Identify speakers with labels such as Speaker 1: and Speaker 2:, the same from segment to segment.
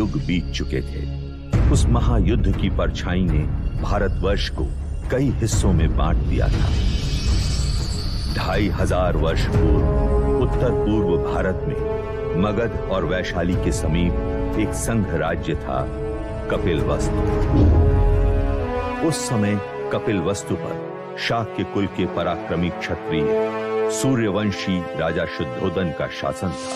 Speaker 1: युग बीत चुके थे। उस महायुद्ध की परछाई ने भारतवर्ष को कई हिस्सों में बांट दिया था। 2500 वर्ष पूर्व उत्तर पूर्व भारत में मगध और वैशाली के समीप एक संघ राज्य था, कपिलवस्तु। उस समय कपिलवस्तु पर शाक्य कुल के पराक्रमी क्षत्रिय सूर्यवंशी राजा शुद्धोदन का शासन था।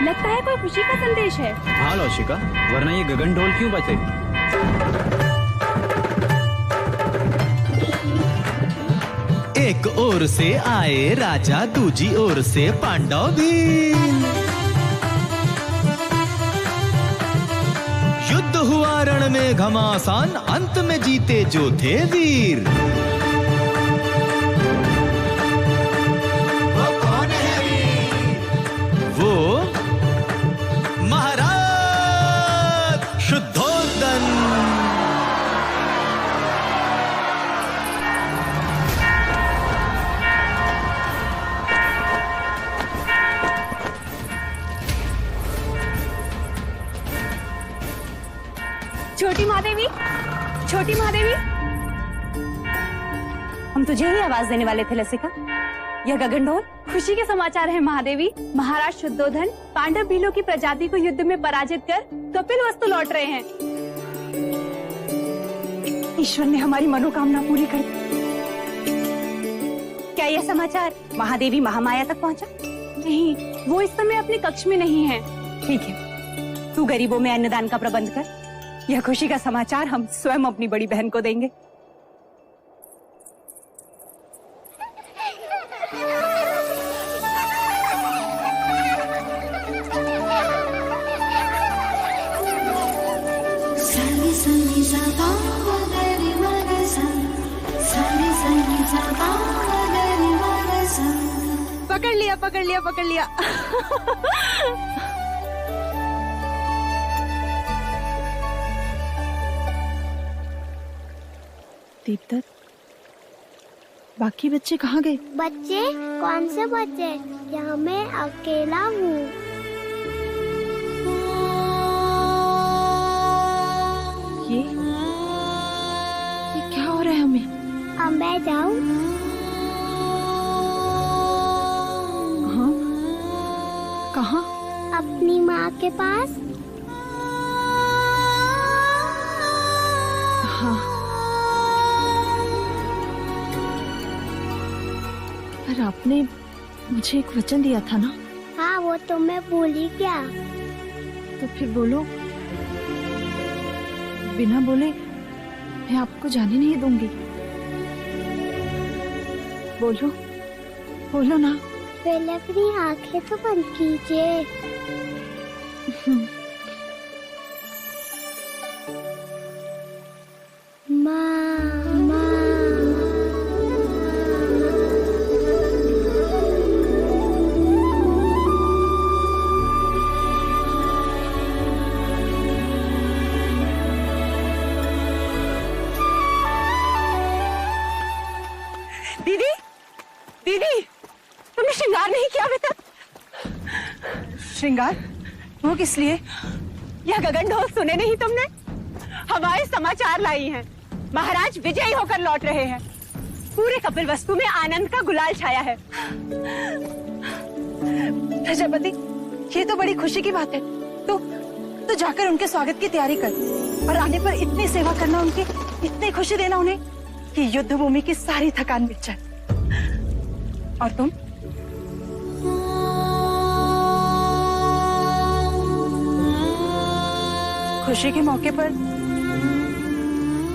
Speaker 2: लगता है कोई खुशी का संदेश है।
Speaker 3: हाँ लौशिका, वरना ये गगन ढोल क्यों बजे?
Speaker 4: एक ओर से आए राजा, दूजी ओर से पांडव भी। युद्ध हुआ रण में घमासान, अंत में जीते जो थे वीर। शुद्धोदन।
Speaker 2: छोटी महादेवी, छोटी महादेवी, हम तुझे ही आवाज देने वाले थे लसिका। यह गगन ढोल खुशी के समाचार है महादेवी। महाराज शुद्धोधन पांडव भीलों की प्रजाति को युद्ध में पराजित कर कपिलवस्तु लौट रहे हैं। ईश्वर ने हमारी मनोकामना पूरी कर दी। क्या यह समाचार महादेवी महामाया तक पहुंचा? नहीं, वो इस समय अपने कक्ष में नहीं है। ठीक है, तू गरीबों में अन्नदान का प्रबंध कर। यह खुशी का समाचार हम स्वयं अपनी बड़ी बहन को देंगे। पकड़ लिया, पकड़ लिया, पकड़ लिया। दीप्त, बाकी बच्चे कहाँ गए?
Speaker 5: बच्चे? कौन से बच्चे? यहाँ मैं अकेला हूँ।
Speaker 2: ये क्या हो रहा है हमें?
Speaker 5: अब मैं जाऊँ?
Speaker 2: हाँ, कहाँ?
Speaker 5: अपनी माँ के पास।
Speaker 2: हाँ, पर आपने मुझे एक वचन दिया था ना?
Speaker 5: हाँ, वो तो मैं भूली क्या।
Speaker 2: तो फिर बोलो। बिना बोले मैं आपको जाने नहीं दूंगी। बोलो, बोलो ना।
Speaker 5: पहले अपनी आंखें तो बंद कीजिए।
Speaker 2: दीदी, दीदी, तुमने श्रृंगार नहीं किया अभी तक। श्रृंगार? वो किस लिए? यह गगन ढोल सुने नहीं तुमने? हवाएं समाचार लाई हैं। महाराज विजयी होकर लौट रहे हैं। पूरे कपिलवस्तु में आनंद का गुलाल छाया है। प्रजापति, ये तो बड़ी खुशी की बात है। तो जाकर उनके स्वागत की तैयारी कर और आने पर इतनी सेवा करना उनकी, इतनी खुशी देना उन्हें कि युद्ध भूमि की सारी थकान मिट जाए। और तुम? खुशी के मौके पर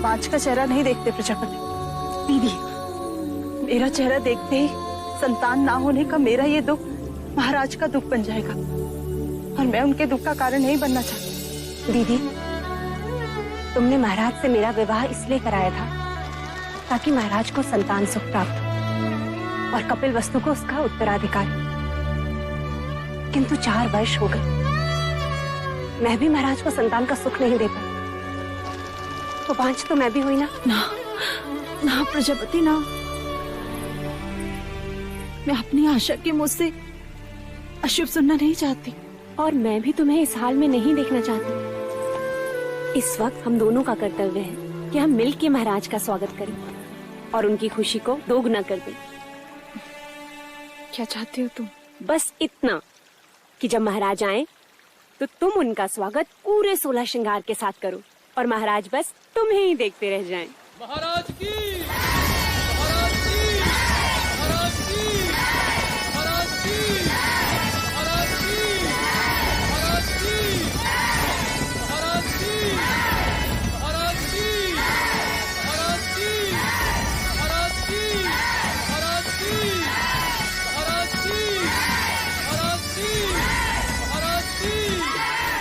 Speaker 2: पांच का चेहरा नहीं देखते प्रजापति। दीदी, मेरा चेहरा देखते ही संतान ना होने का मेरा ये दुख महाराज का दुख बन जाएगा, और मैं उनके दुख का कारण नहीं बनना चाहती।
Speaker 6: दीदी, तुमने महाराज से मेरा विवाह इसलिए कराया था ताकि महाराज को संतान सुख प्राप्त हो और कपिल वस्तु को उसका उत्तराधिकारी। किंतु 4 वर्ष हो गए, मैं भी महाराज को संतान का सुख नहीं दे पाई, तो बांझ तो मैं भी हुई ना।
Speaker 2: ना प्रजापति ना, मैं अपनी आशा के मुंह से अशुभ सुनना नहीं चाहती।
Speaker 6: और मैं भी तुम्हें इस हाल में नहीं देखना चाहती। इस वक्त हम दोनों का कर्तव्य है कि हम मिलकर महाराज का स्वागत करें और उनकी खुशी को दोगुना कर दें।
Speaker 2: क्या चाहती हो तुम?
Speaker 6: बस इतना कि जब महाराज आए तो तुम उनका स्वागत पूरे 16 श्रृंगार के साथ करो और महाराज बस तुम्हें ही देखते रह जाएं।
Speaker 4: महाराज की, महाराज की, महाराज की, महाराज की, महाराज की, महाराज की, महाराज की, महाराज की, महाराज की, महाराज की, महाराज की, महाराज की, महाराज की, महाराज की,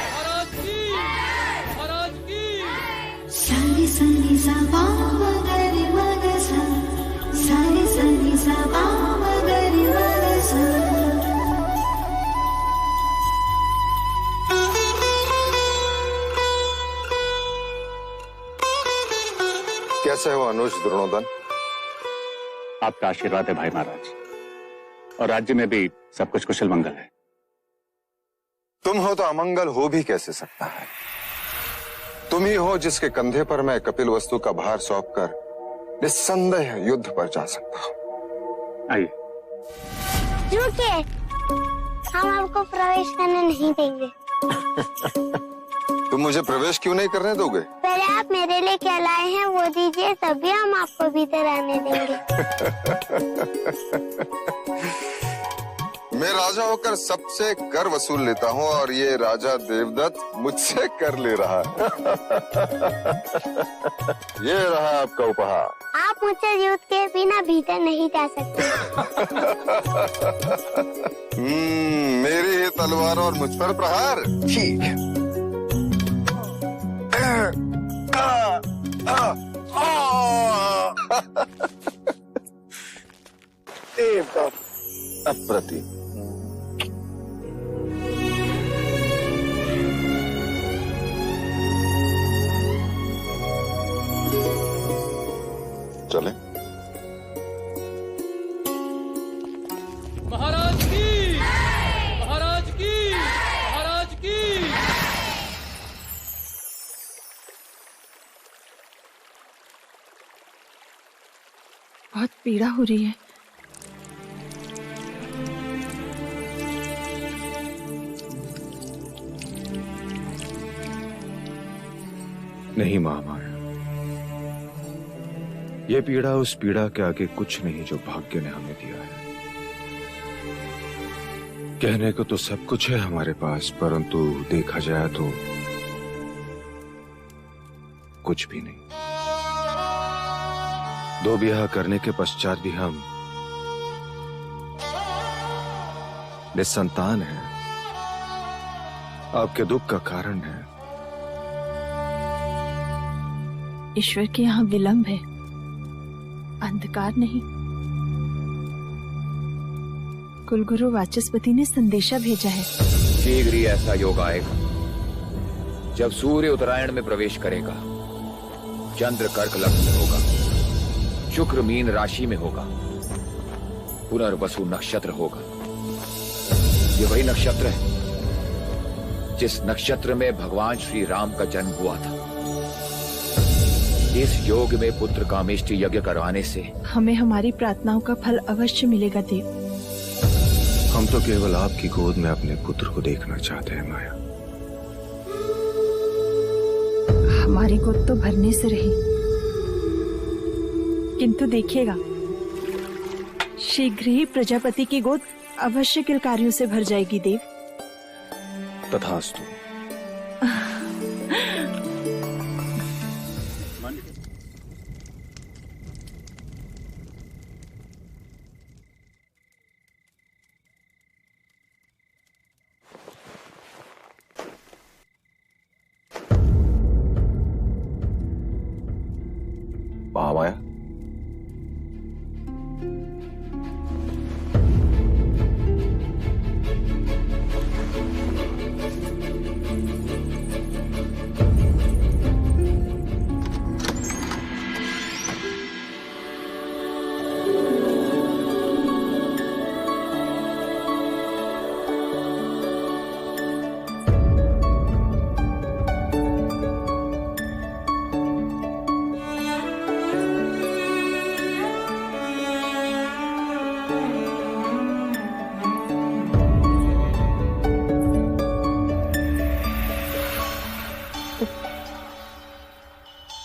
Speaker 4: महाराज की, महाराज की।
Speaker 7: सारी संगी सा गरी मगसा, सारी संगी सा गरी मगसा।
Speaker 8: कैसे हो अनुज द्रोणोदन?
Speaker 9: आपका आशीर्वाद है भाई महाराज, और राज्य में भी सब कुछ कुशल मंगल है।
Speaker 8: तुम हो तो अमंगल हो भी कैसे सकता है? तुम ही हो जिसके कंधे पर मैं कपिल वस्तु का भार सौंपकर निस्संदेह युद्ध पर जा सकता हूं।
Speaker 9: आइए।
Speaker 5: रुकिए, हम आपको प्रवेश करने नहीं देंगे।
Speaker 8: तुम मुझे प्रवेश क्यों नहीं करने दोगे?
Speaker 5: पहले आप मेरे लिए क्या लाए हैं वो दीजिए, तभी हम आपको भीतर आने देंगे।
Speaker 8: मैं राजा होकर सबसे कर वसूल लेता हूँ और ये राजा देवदत्त मुझसे कर ले रहा है। ये रहा आपका उपहार।
Speaker 5: आप मुझसे युद्ध के बिना भीतर नहीं जा सकते।
Speaker 8: मेरी ही तलवार और मुझ पर प्रहार। ठीक है। अप्रतिम। चले।
Speaker 4: महाराज की, महाराज की, महाराज की।
Speaker 2: बहुत पीड़ा हो रही है।
Speaker 10: नहीं महामाया, ये पीड़ा उस पीड़ा के आगे कुछ नहीं जो भाग्य ने हमें दिया है। कहने को तो सब कुछ है हमारे पास, परंतु देखा जाए तो कुछ भी नहीं। 2 ब्याह करने के पश्चात भी हम निसंतान हैं। आपके दुख का कारण है।
Speaker 2: ईश्वर के यहाँ विलंब है, अंधकार नहीं। कुलगुरु वाचस्पति ने संदेशा भेजा है।
Speaker 11: शीघ्र ही ऐसा योग आएगा जब सूर्य उत्तरायण में प्रवेश करेगा, चंद्र कर्क लग्न में होगा, शुक्र मीन राशि में होगा, पुनर्वसु नक्षत्र होगा। ये वही नक्षत्र है जिस नक्षत्र में भगवान श्री राम का जन्म हुआ था। इस योग में पुत्र कामेष्टि यज्ञ करवाने से
Speaker 2: हमें हमारी प्रार्थनाओं का फल अवश्य मिलेगा देव।
Speaker 10: हम तो केवल आपकी गोद में अपने पुत्र को देखना चाहते हैं माया।
Speaker 2: हमारी गोद तो भरने से रही, किंतु देखिएगा शीघ्र ही प्रजापति की गोद अवश्य किलकारियों से भर जाएगी देव।
Speaker 10: तथास्तु। महामाया,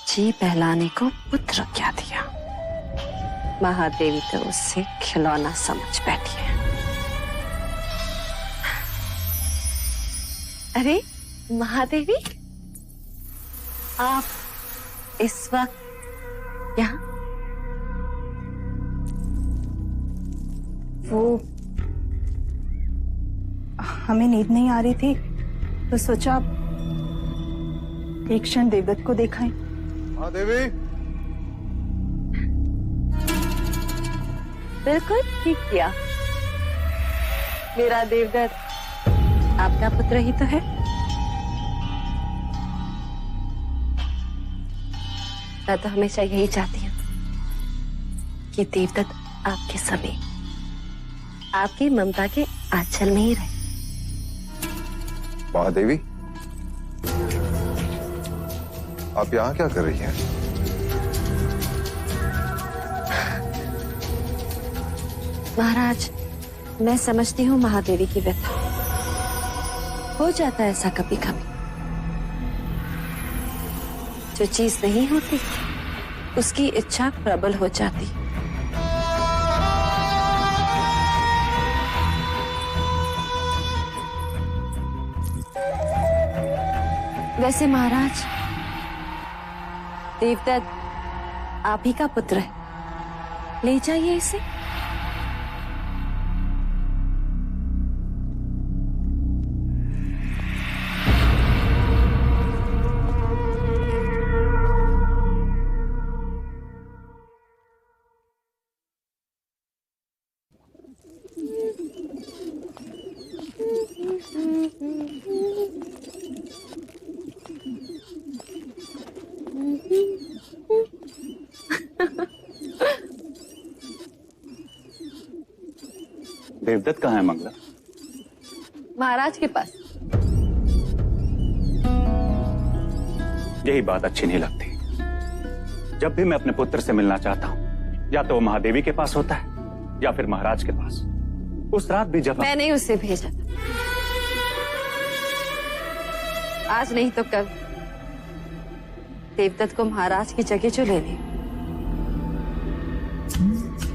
Speaker 6: जी बहलाने को पुत्र क्या दिया, महादेवी तो उससे खिलौना समझ बैठी है। अरे महादेवी, आप इस वक्त यहाँ?
Speaker 2: वो हमें नींद नहीं आ रही थी तो सोचा एक क्षण देवदत्त को देखाएं।
Speaker 8: हाँ देवी,
Speaker 6: बिल्कुल ठीक किया। मेरा देवदत्त आपका पुत्र ही तो है। मैं तो हमेशा यही चाहती हूँ कि देवदत्त आपके समीप, आपकी ममता के आंचल में ही रहे।
Speaker 8: महादेवी, आप यहाँ क्या कर रही हैं?
Speaker 6: महाराज, मैं समझती हूँ महादेवी की व्यथा। हो जाता है ऐसा कभी कभी। जो चीज नहीं होती उसकी इच्छा प्रबल हो जाती। वैसे महाराज, देवदत्त आप ही का पुत्र है, ले जाइए इसे।
Speaker 9: देवदत्त कहाँ है मंगला?
Speaker 6: महाराज के पास।
Speaker 9: यही बात अच्छी नहीं लगती। जब भी मैं अपने पुत्र से मिलना चाहता हूँ, या तो वो महादेवी के पास होता है या फिर महाराज के पास। उस रात भी जब
Speaker 6: मैंने उसे भेजा था, आज नहीं तो कल देवदत्त को महाराज की जगह जो लेनी,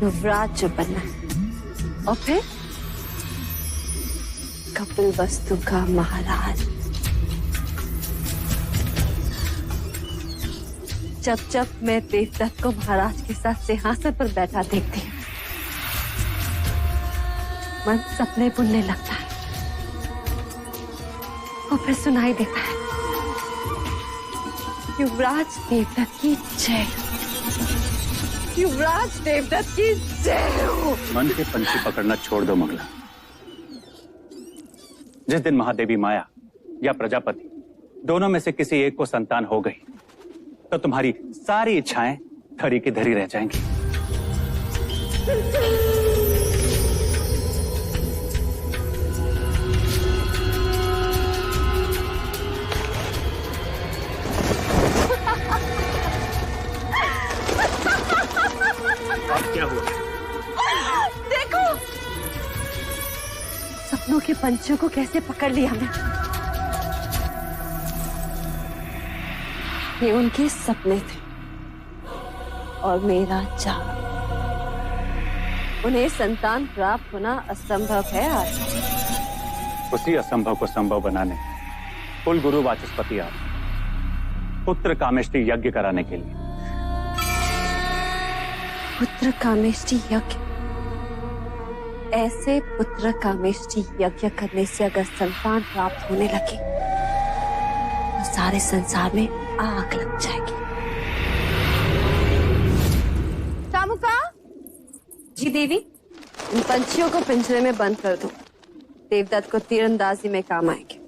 Speaker 6: युवराज जो बनना है, और फिर कपिल वस्तु का महाराज। जब जब मैं देवदत्त को महाराज के साथ सिंहासन पर बैठा देखती हूँ, मन सपने बुनने लगता है और फिर सुनाई देता है, युवराज देवदत्त की जय, युवराज देवदत्त की जय हो।
Speaker 9: मन के पंछी पकड़ना छोड़ दो मंगला। जिस दिन महादेवी माया या प्रजापति दोनों में से किसी एक को संतान हो गई, तो तुम्हारी सारी इच्छाएं धरी की धरी रह जाएंगी। अब क्या हुआ?
Speaker 6: देखो, सपनों के पंछियों को कैसे पकड़ लिया मैं। ये उनके सपने थे और मेरा जाग। उन्हें संतान प्राप्त होना असंभव है आज।
Speaker 9: उसी असंभव को संभव बनाने कुल गुरु वाचस्पति आप पुत्र कामेष्टि यज्ञ कराने के लिए।
Speaker 6: पुत्र कामेष्टि यज्ञ? ऐसे पुत्र कामेष्टि यज्ञ करने से अगर संतान प्राप्त होने लगे तो सारे संसार में आग लग जाएगी। रेणुका। जी देवी। इन पंछियों को पिंजरे में बंद कर दो, देवदत्त को तीरंदाजी में काम आएंगे।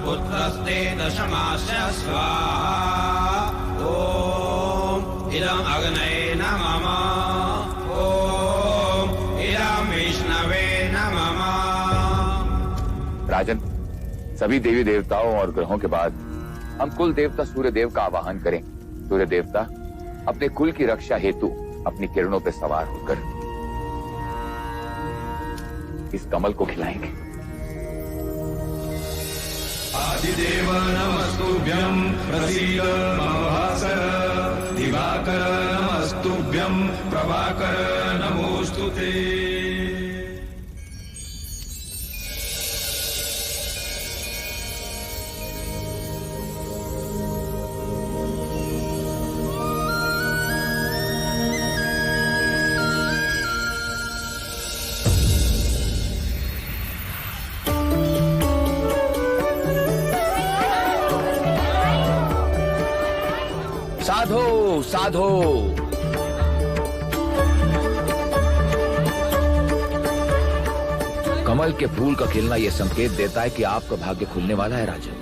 Speaker 12: पुत्रस्ते दशमास्य स्वाहा। ओम इदं अग्नये नमः। ओम इदं विष्णवे नमः।
Speaker 11: राजन, सभी देवी देवताओं और ग्रहों के बाद हम कुल देवता सूर्य देव का आवाहन करें। सूर्य देवता अपने कुल की रक्षा हेतु अपनी किरणों पर सवार होकर इस कमल को खिलाएंगे।
Speaker 12: आदिदेव नमस्तुभ्यं प्रसीद मम भास्कर। दिवाकर नमस्तुभ्यं प्रभाकर नमोस्तुते।
Speaker 11: साधो साधो। कमल के फूल का खिलना यह संकेत देता है कि आपका भाग्य खुलने वाला है राजन।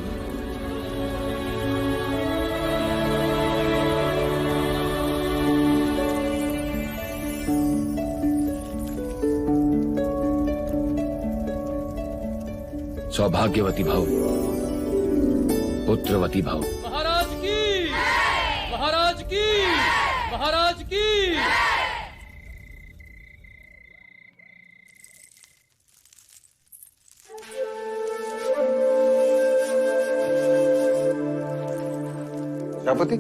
Speaker 11: सौभाग्यवती भव, पुत्रवती भव।
Speaker 13: महाराज की, महाराज की, महाराज की।
Speaker 8: प्रजापति,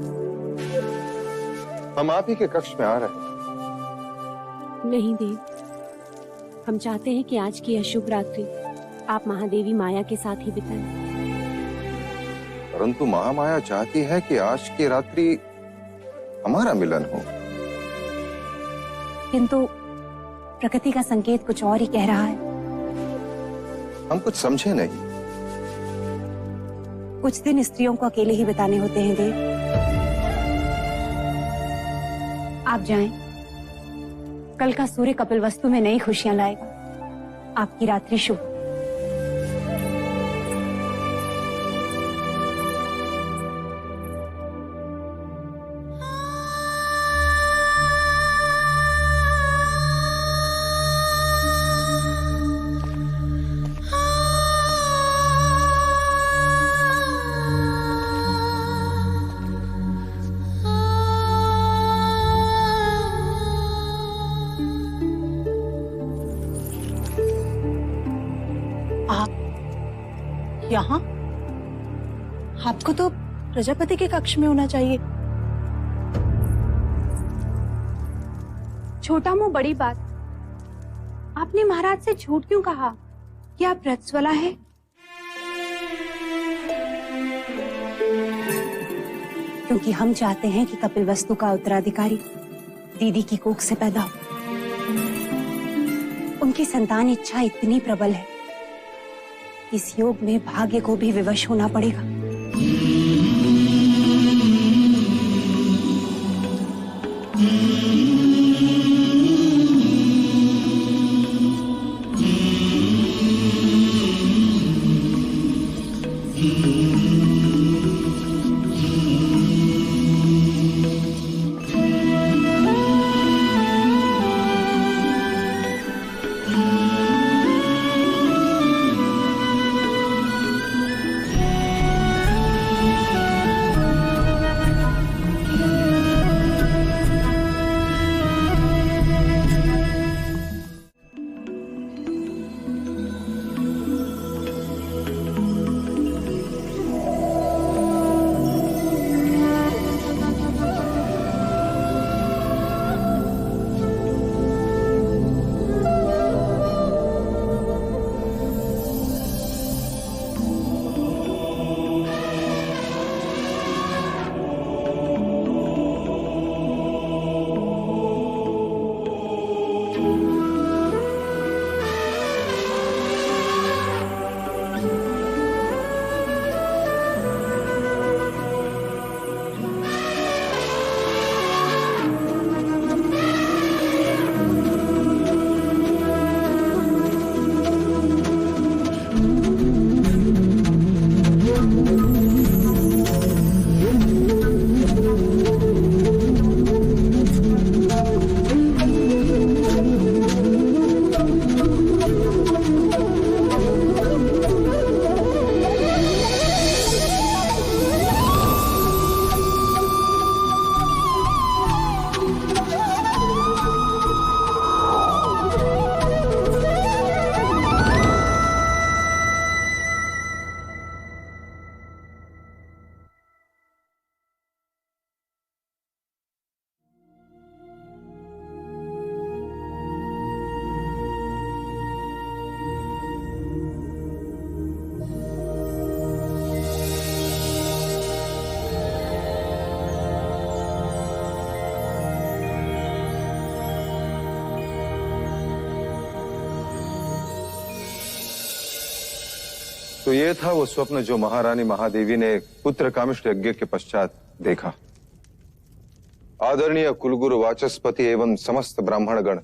Speaker 8: हम आप ही के कक्ष में आ रहे हैं।
Speaker 6: नहीं देव, हम चाहते हैं कि आज की अशुभ रात्रि आप महादेवी माया के साथ ही बिताएं।
Speaker 8: परंतु महामाया चाहती है कि आज की रात्रि हमारा मिलन हो।
Speaker 6: किंतु प्रकृति का संकेत कुछ और ही कह रहा है।
Speaker 8: हम कुछ समझे नहीं।
Speaker 6: कुछ दिन स्त्रियों को अकेले ही बिताने होते हैं देव। आप जाएं। कल का सूर्य कपिलवस्तु में नई खुशियां लाएगा। आपकी रात्रि शुभ।
Speaker 2: यहाँ? आपको तो प्रजापति के कक्ष में होना चाहिए। छोटा मुंह बड़ी बात। आपने महाराज से झूठ क्यों कहा कि आप रजस्वला हैं?
Speaker 6: क्योंकि हम चाहते हैं कि कपिलवस्तु का उत्तराधिकारी दीदी की कोख से पैदा हो। उनकी संतान इच्छा इतनी प्रबल है, इस योग में भाग्य को भी विवश होना पड़ेगा।
Speaker 8: तो ये था वो स्वप्न जो महारानी महादेवी ने पुत्र कामिष्ठ यज्ञ के पश्चात देखा। आदरणीय कुलगुरु वाचस्पति एवं समस्त ब्राह्मणगण,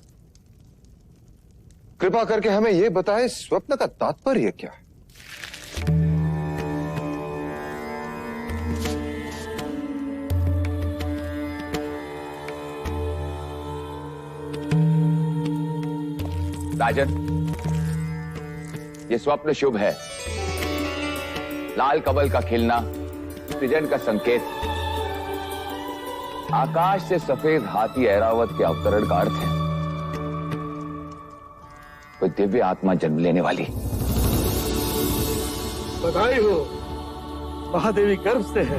Speaker 8: कृपा करके हमें यह बताएं स्वप्न का तात्पर्य क्या है?
Speaker 11: राजन, ये स्वप्न शुभ है। लाल कमल का खिलना सृजन का संकेत, आकाश से सफेद हाथी ऐरावत के अवतरण का अर्थ है। कोई दिव्य आत्मा जन्म लेने वाली।
Speaker 14: बधाई हो, महादेवी गर्भ से है।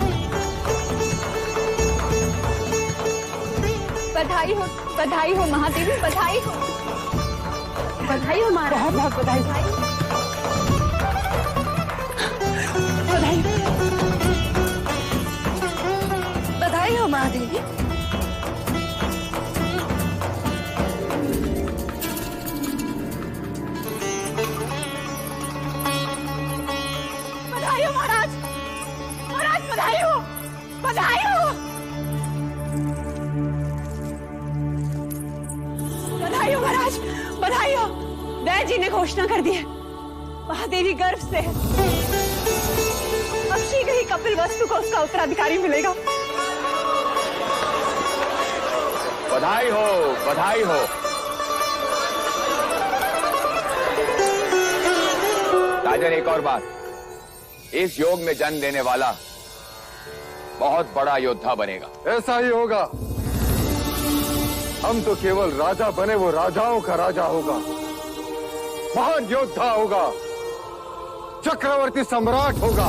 Speaker 2: बधाई हो महादेवी, बधाई हो महाराज। बहुत बहुत बधाई। बधाई हो महादेवी। बधाई हो महाराज, बधाई हो महाराज। बधाई हो। वैद्य जी ने घोषणा कर दी है, महादेवी गर्भ से है। अब शीघ्र ही कपिल वस्तु को उसका उत्तराधिकारी मिलेगा।
Speaker 11: बधाई हो, बधाई हो। राजन, एक और बात, इस योग में जन्म लेने वाला बहुत बड़ा योद्धा बनेगा।
Speaker 8: ऐसा ही होगा। हम तो केवल राजा बने, वो राजाओं का राजा होगा, महान योद्धा होगा, चक्रवर्ती सम्राट होगा।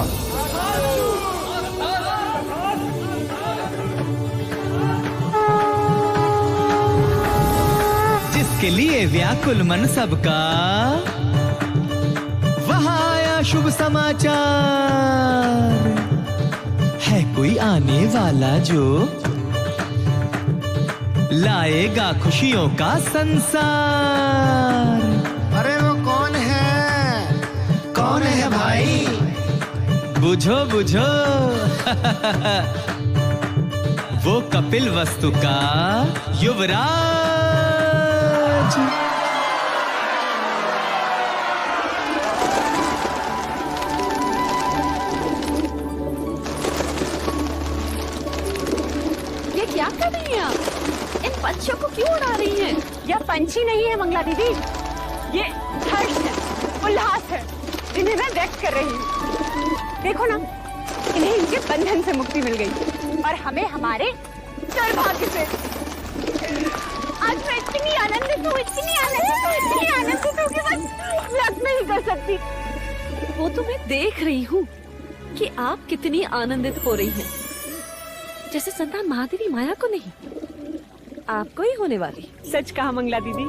Speaker 4: जिसके लिए व्याकुल मन सबका, वहां आया शुभ समाचार। है कोई आने वाला जो लाएगा खुशियों का संसार।
Speaker 15: अरे वो कौन है?
Speaker 4: कौन है भाई? बुझो बुझो। वो कपिल वस्तु का युवराज।
Speaker 2: ये क्या कर रही हैं आप? इन पंछियों को क्यों उड़ा रही हैं? यह पंछी नहीं है मंगला दीदी, ये हर्ष है, उल्लास है, जिन्हें मैं व्यक्त कर रही हूँ। देखो ना, इन्हें इनके बंधन से मुक्ति मिल गई और हमें हमारे सौभाग्य से। आज मैं इतनी आनंदित हूँ कि बस व्यक्त नहीं कर सकती।
Speaker 16: वो तो मैं देख रही हूँ कि आप कितनी आनंदित हो रही हैं। जैसे संतान महादेवी माया को नहीं, आपको ही होने वाली।
Speaker 2: सच कहा मंगला दीदी,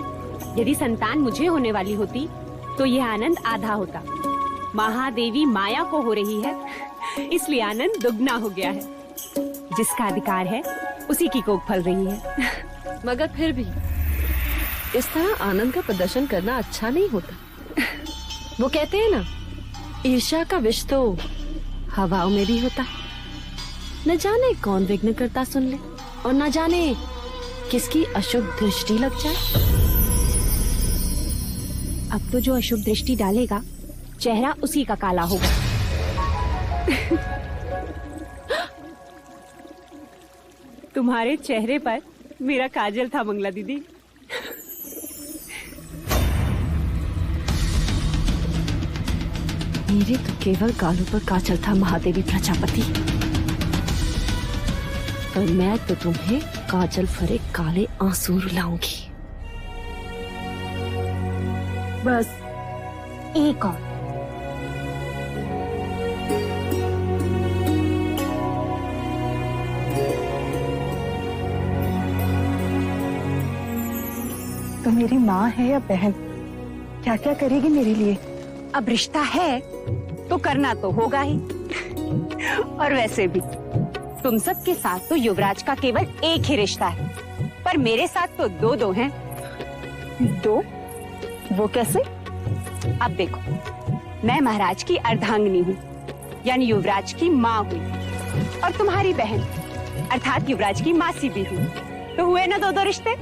Speaker 2: यदि संतान मुझे होने वाली होती तो यह आनंद आधा होता। महादेवी माया को हो रही है, इसलिए आनंद दुगना हो गया है। जिसका अधिकार है उसी की कोख फल रही है।
Speaker 16: मगर फिर भी इस तरह आनंद का प्रदर्शन करना अच्छा नहीं होता। वो कहते हैं ना, ईर्ष्या का विष तो हवाओं में भी होता है। न जाने कौन विघ्न करता सुन ले, और न जाने किसकी अशुभ दृष्टि लग जाए।
Speaker 2: अब तो जो अशुभ दृष्टि डालेगा, चेहरा उसी का काला होगा। तुम्हारे चेहरे पर मेरा काजल था मंगला दीदी।
Speaker 16: मेरे तो केवल गालों पर काजल था महादेवी प्रजापति, और मैं तो तुम्हें काजल भरे काले आंसू रुलाऊंगी।
Speaker 2: बस एक और।
Speaker 6: तो मेरी माँ है या बहन, क्या क्या करेगी मेरे लिए?
Speaker 2: अब रिश्ता है तो करना तो होगा ही। और वैसे भी तुम सबके साथ तो युवराज का केवल एक ही रिश्ता है, पर मेरे साथ तो दो दो हैं।
Speaker 6: दो? वो कैसे?
Speaker 2: अब देखो,
Speaker 6: मैं महाराज की अर्धांगिनी हूँ, यानी युवराज की माँ हुई, और तुम्हारी बहन अर्थात युवराज की मासी भी हूँ। तो हुए ना दो रिश्ते।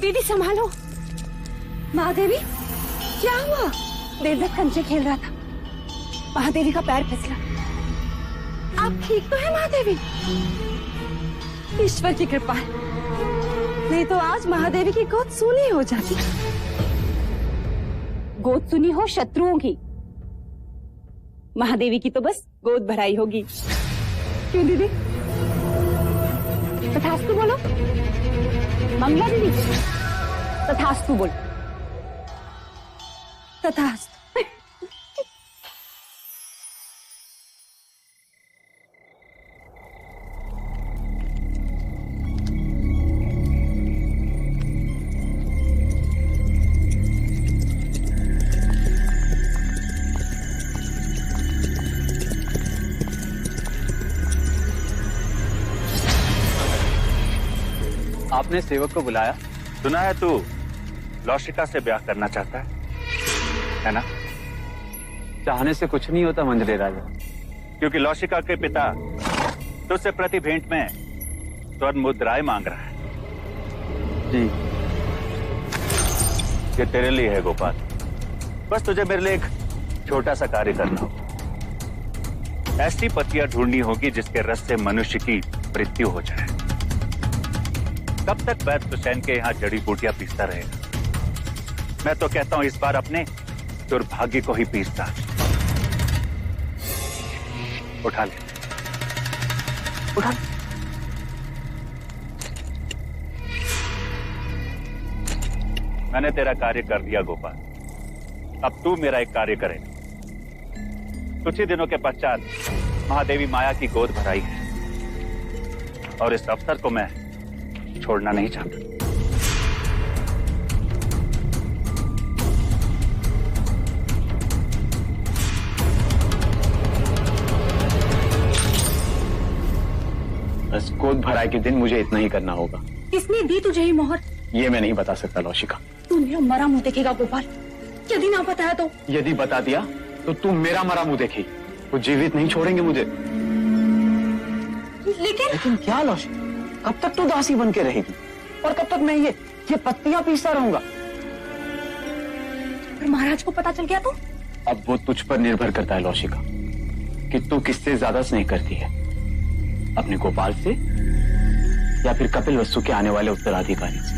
Speaker 6: दीदी संभालो। महादेवी, क्या हुआ? देर तक कंचे खेल रहा था, महादेवी का पैर फिसला। आप ठीक तो है महादेवी? ईश्वर की कृपा है, नहीं तो आज महादेवी की गोद सूनी हो जाती। गोद सुनी हो शत्रुओं की, महादेवी की तो बस गोद भराई होगी। क्यों दीदी? तथास्तु बोलो। मंगला दीदी, तथास्तु बोल। तथास्तु।
Speaker 9: आपने सेवक को बुलाया? सुना है तू लौशिका से ब्याह करना चाहता है ना?
Speaker 3: चाहने से कुछ नहीं होता मंजरे राजा,
Speaker 9: क्योंकि लौशिका के पिता तुझसे प्रति भेंट में स्वर्ण मुद्राएं मांग रहा है।
Speaker 3: जी,
Speaker 9: ये तेरे लिए है गोपाल। बस तुझे मेरे लिए एक छोटा सा कार्य करना होगा। ऐसी पतियां ढूंढनी होगी जिसके रस से मनुष्य की मृत्यु हो जाए। तब तक वैद्य हुसैन के यहाँ जड़ी बूटियां पीसता रहेगा। मैं तो कहता हूं इस बार अपने दुर्भाग्य को ही पीसता। उठा ले, उठा। मैंने तेरा कार्य कर दिया गोपाल, अब तू मेरा एक कार्य करेगा। कुछ ही दिनों के पश्चात महादेवी माया की गोद भराई है, और इस अवसर को मैं छोड़ना नहीं चाहता।
Speaker 3: बस गोद भराई के दिन मुझे इतना ही करना होगा।
Speaker 2: किसने दी तुझे ये मोहर?
Speaker 3: ये मैं नहीं बता सकता लौशिका।
Speaker 2: तू मेरा मरा मुंह देखेगा गोपाल, यदि ना बताया तो?
Speaker 3: यदि बता दिया तो तुम मेरा मरा मुंह देखेगी, वो जीवित नहीं छोड़ेंगे मुझे। लेकिन क्या लौशिका, कब तक तू दासी बन के रहेगी, और कब तक मैं ये पत्तियां पीसता रहूंगा?
Speaker 2: महाराज को पता चल गया तो?
Speaker 3: अब वो तुझ पर निर्भर करता है लौशिका, कि तू किससे ज्यादा स्नेह करती है, अपने गोपाल से या फिर कपिल वस्तु के आने वाले उत्तराधिकारी से।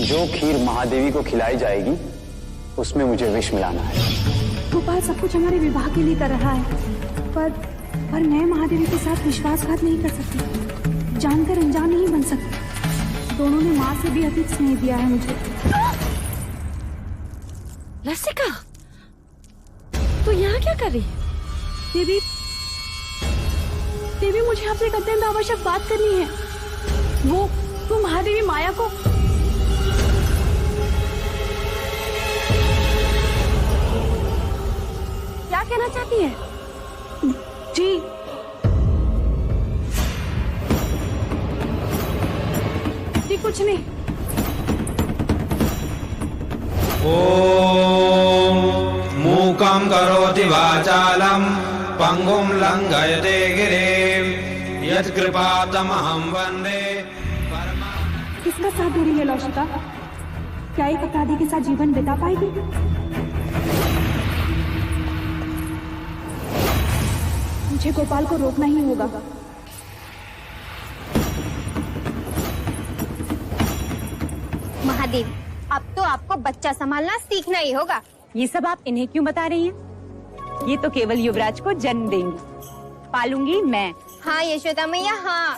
Speaker 3: जो खीर महादेवी को खिलाई जाएगी उसमें मुझे विष मिलाना है।
Speaker 2: गोपाल सब कुछ हमारे विवाह के लिए कर रहा है, पर मैं महादेवी के साथ विश्वासघात नहीं कर सकती, जानकर अनजान नहीं बन सकती। दोनों ने माँ से भी अधिक स्नेह दिया है मुझे।
Speaker 16: लसिका, तू यहाँ क्या कर रही है?
Speaker 2: देवी, मुझे आपसे एक अत्यंत आवश्यक बात करनी है। वो महादेवी माया को क्या कहना चाहती है? जी, कुछ नहीं।
Speaker 12: ओम मूकं करोति वाचालं पंगुं लंघयते गिरिं यत्कृपातमहं वन्दे।
Speaker 2: किसका साथ दे रही है लौशिका? क्या एक अपराधी के साथ जीवन बिता पाएगी? मुझे गोपाल को रोकना ही होगा।
Speaker 5: महादेवी, अब तो आपको बच्चा संभालना सीखना ही होगा।
Speaker 2: ये सब आप इन्हें क्यों बता रही हैं? ये तो केवल युवराज को जन्म देंगी, पालूंगी मैं।
Speaker 5: हाँ यशोदा मैया, हाँ।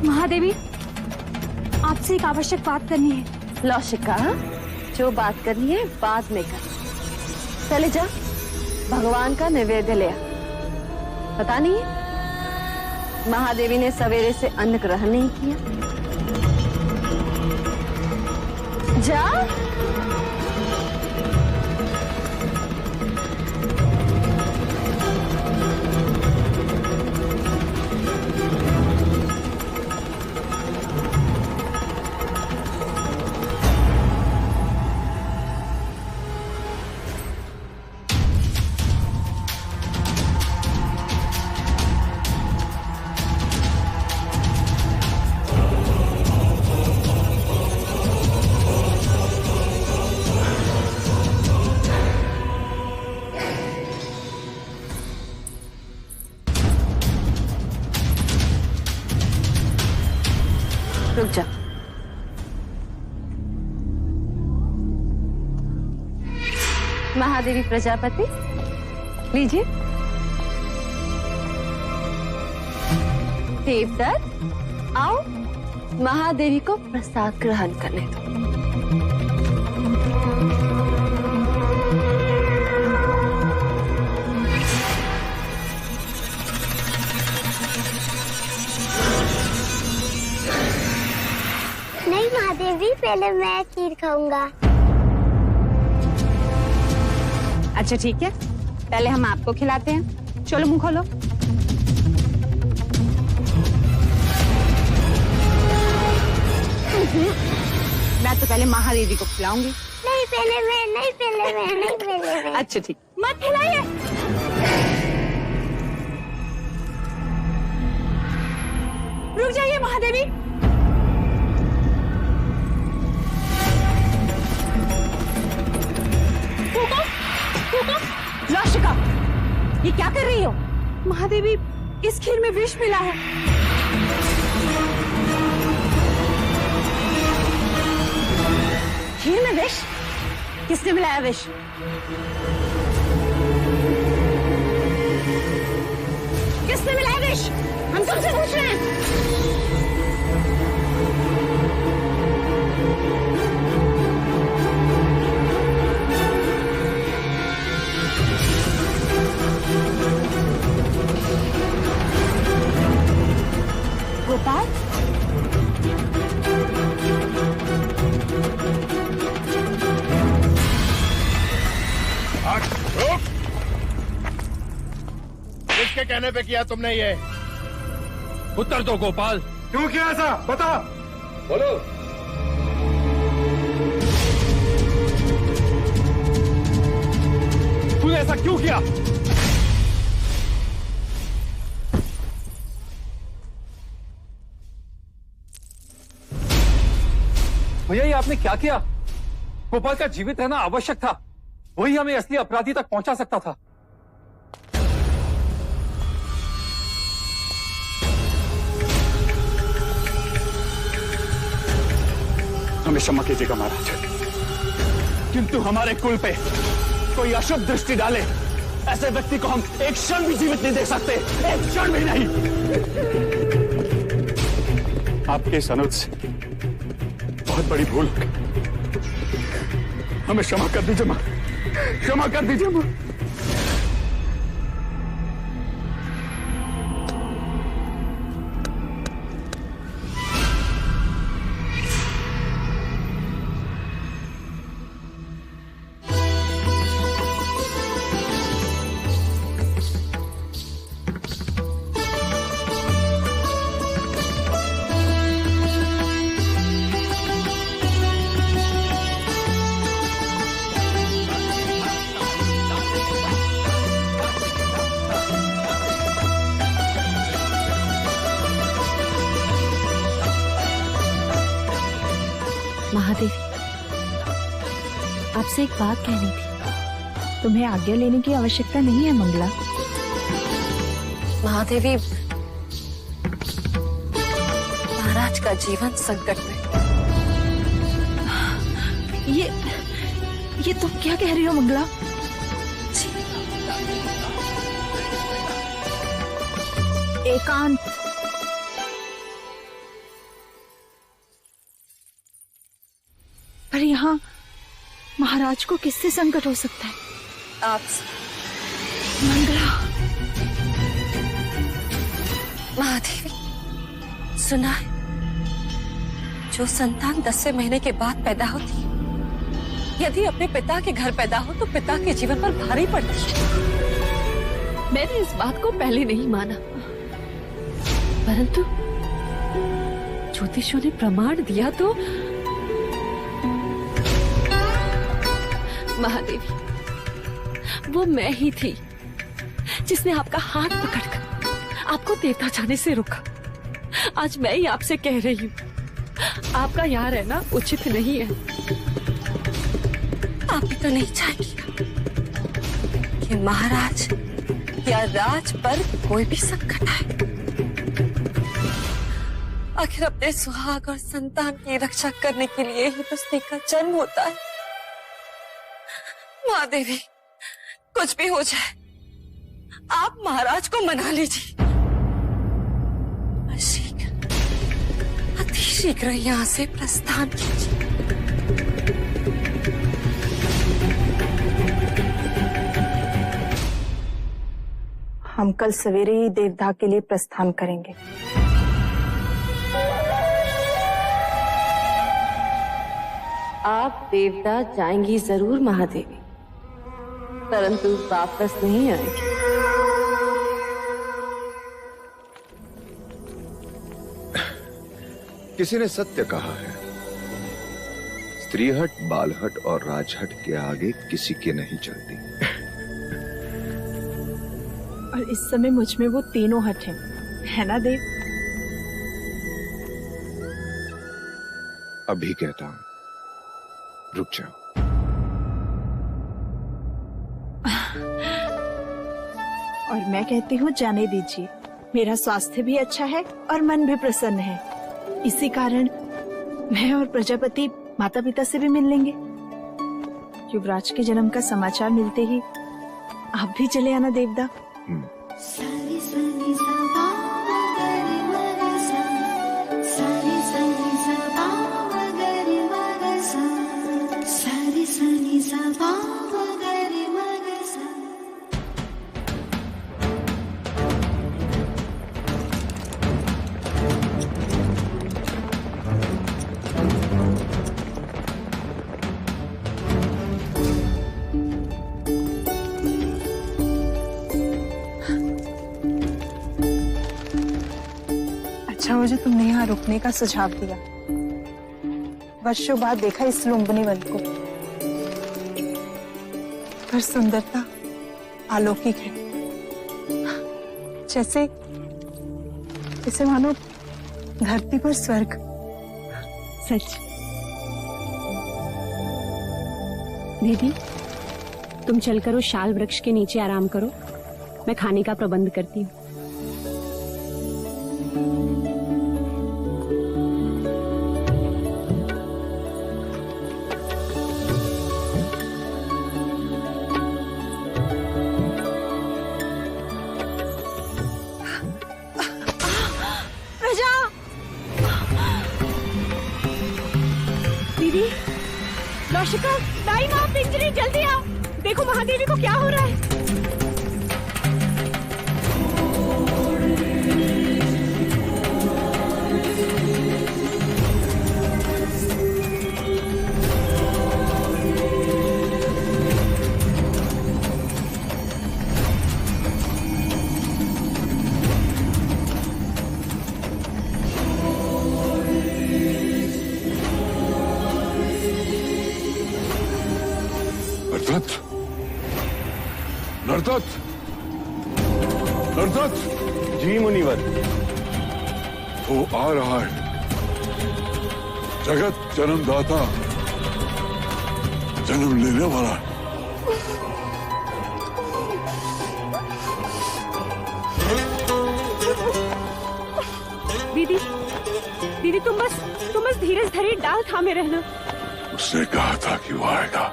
Speaker 2: महादेवी, आपसे एक आवश्यक बात करनी है।
Speaker 16: लौशिका, जो बात करनी है बाद में कर। चले जा, भगवान का नैवेद्य ले आ। पता नहीं है महादेवी ने सवेरे से अन्न ग्रहण नहीं किया। जा। रुक जा। महादेवी प्रजापति, लीजिए। देवदत्त, आओ महादेवी को प्रसाद ग्रहण करने दो।
Speaker 5: नहीं महादेवी, पहले मैं खीर खाऊंगा।
Speaker 2: अच्छा ठीक है, पहले हम आपको खिलाते हैं। चलो मुंह खोलो। मैं तो पहले महादेवी को खिलाऊंगी।
Speaker 5: नहीं पहले मैं, नहीं पहले मैं, नहीं पहले मैं।
Speaker 2: अच्छा ठीक, मत खिलाइए। रुक जाइए महादेवी। लौशिका, ये क्या कर रही हो? महादेवी, इस खीर में विष मिला है। खीर में विष? किसने मिलाया विष? किसने मिलाया विष? हम तुमसे पूछ रहे हैं। गोपाल,
Speaker 17: किसके कहने पे किया तुमने ये?
Speaker 12: उत्तर दो गोपाल।
Speaker 17: क्यों किया ऐसा? बता।
Speaker 12: बोलो।
Speaker 17: तूने ऐसा क्यों किया?
Speaker 12: भैया, ये आपने क्या किया? गोपाल का जीवित रहना आवश्यक था, वही हमें असली अपराधी तक पहुंचा सकता था।
Speaker 17: हमें क्षमा कीजिएगा महाराज, किंतु हमारे कुल पे कोई अशुभ दृष्टि डाले ऐसे व्यक्ति को हम एक क्षण भी जीवित नहीं देख सकते, एक क्षण भी नहीं। आपके इस अनुज से बहुत बड़ी भूल हो गई, हमें क्षमा कर दीजिए मां, क्षमा कर दीजिए मां।
Speaker 16: महादेवी, आपसे एक बात कहनी थी।
Speaker 2: तुम्हें आज्ञा लेने की आवश्यकता नहीं है मंगला।
Speaker 16: महादेवी, महाराज का जीवन संकट में।
Speaker 2: ये तुम क्या कह रही हो मंगला? एकांत। पर यहाँ महाराज को किससे संकट हो सकता है?
Speaker 6: आपसे।
Speaker 2: मंगला।
Speaker 6: महादेवी, सुना है जो संतान 10वें महीने के बाद पैदा होती है, यदि अपने पिता के घर पैदा हो तो पिता के जीवन पर भारी पड़ती है।
Speaker 16: मैंने इस बात को पहले नहीं माना, परंतु ज्योतिषों ने प्रमाण दिया तो महादेवी, वो मैं ही थी जिसने आपका हाथ पकड़कर आपको देवता जाने से रोका। आज मैं ही आपसे कह रही हूँ, आपका यहाँ रहना उचित नहीं है।
Speaker 6: आप भी तो नहीं चाहेंगी कि महाराज या राज पर कोई भी संकट आए। आखिर अपने सुहाग और संतान की रक्षा करने के लिए ही तो स्त्री का जन्म होता है। महादेवी, कुछ भी हो जाए, आप महाराज को मना लीजिए। शीघ्र, अति शीघ्र यहाँ से प्रस्थान कीजिए।
Speaker 2: हम कल सवेरे ही देवदाह के लिए प्रस्थान करेंगे।
Speaker 16: आप देवता जाएंगी जरूर महादेवी, परंतु वापस नहीं आएंगे।
Speaker 10: किसी ने सत्य कहा है, स्त्रीहट, बालहट और राजहट के आगे किसी की नहीं चलती।
Speaker 2: और इस समय मुझ में वो तीनों हट हैं, है ना देव?
Speaker 10: अभी कहता हूं, रुक जाओ।
Speaker 2: और मैं कहती हूँ जाने दीजिए। मेरा स्वास्थ्य भी अच्छा है और मन भी प्रसन्न है। इसी कारण मैं और प्रजापति माता पिता से भी मिल लेंगे। युवराज के जन्म का समाचार मिलते ही आप भी चले आना देवदा। मुझे तुमने यहाँ रुकने का सुझाव दिया। वर्षों बाद देखा इस लुम्बिनी वन को, पर सुंदरता अलौकिक है। जैसे मानो धरती पर स्वर्ग।
Speaker 6: सच। दीदी, तुम चलकर उस शाल वृक्ष के नीचे आराम करो, मैं खाने का प्रबंध करती हूँ।
Speaker 2: नौशिका, दाई माँ, पिंजरी, जल्दी आओ। देखो महादेवी को क्या हो रहा है।
Speaker 8: नरदत्त। जी मुनिवर। वो आ रहा है।
Speaker 18: जगत जन्मदाता जन्म लेने वाला।
Speaker 6: दीदी दीदी तुम बस धीरज धरी डाल थामे रहना।
Speaker 18: उसने कहा था कि वो आएगा,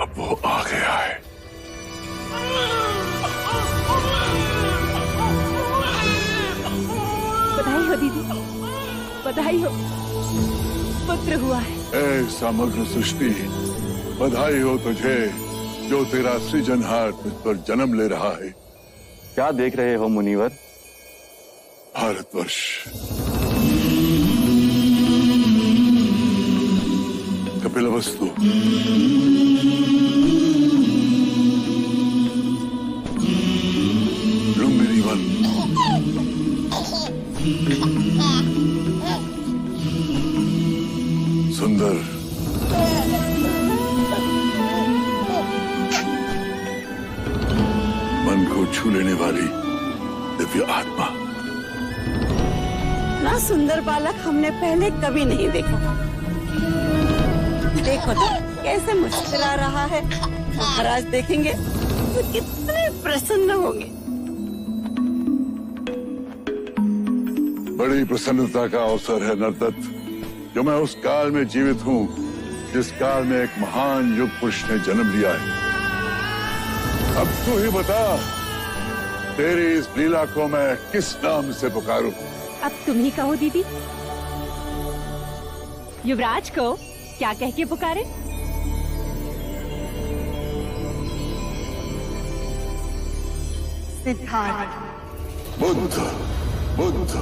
Speaker 18: अब वो आ गया है।
Speaker 6: बधाई हो दीदी, बधाई हो, पुत्र हुआ है।
Speaker 18: ऐ समग्र सृष्टि, बधाई हो तुझे जो तेरा सृजनहार तुझ पर जन्म ले रहा है।
Speaker 3: क्या देख रहे हो मुनिवर?
Speaker 18: भारतवर्ष, कपिलवस्तु, लुम्बिनी वन, सुंदर, मन को छू लेने वाली दिव्य आत्मा।
Speaker 2: इतना सुंदर बालक हमने पहले कभी नहीं देखा। देखो तो कैसे मुस्कुरा रहा है। महाराज देखेंगे तो कितने प्रसन्न होंगे।
Speaker 18: बड़ी प्रसन्नता का अवसर है नरदत्त, जो मैं उस काल में जीवित हूँ जिस काल में एक महान युग पुरुष ने जन्म लिया है। अब तू ही बता, तेरी इस लीला को मैं किस नाम से पुकारूं?
Speaker 6: अब तुम ही कहो दीदी। युवराज को क्या कह के पुकारे?
Speaker 2: सिद्धार्थ।
Speaker 18: बुद्ध, बुद्ध।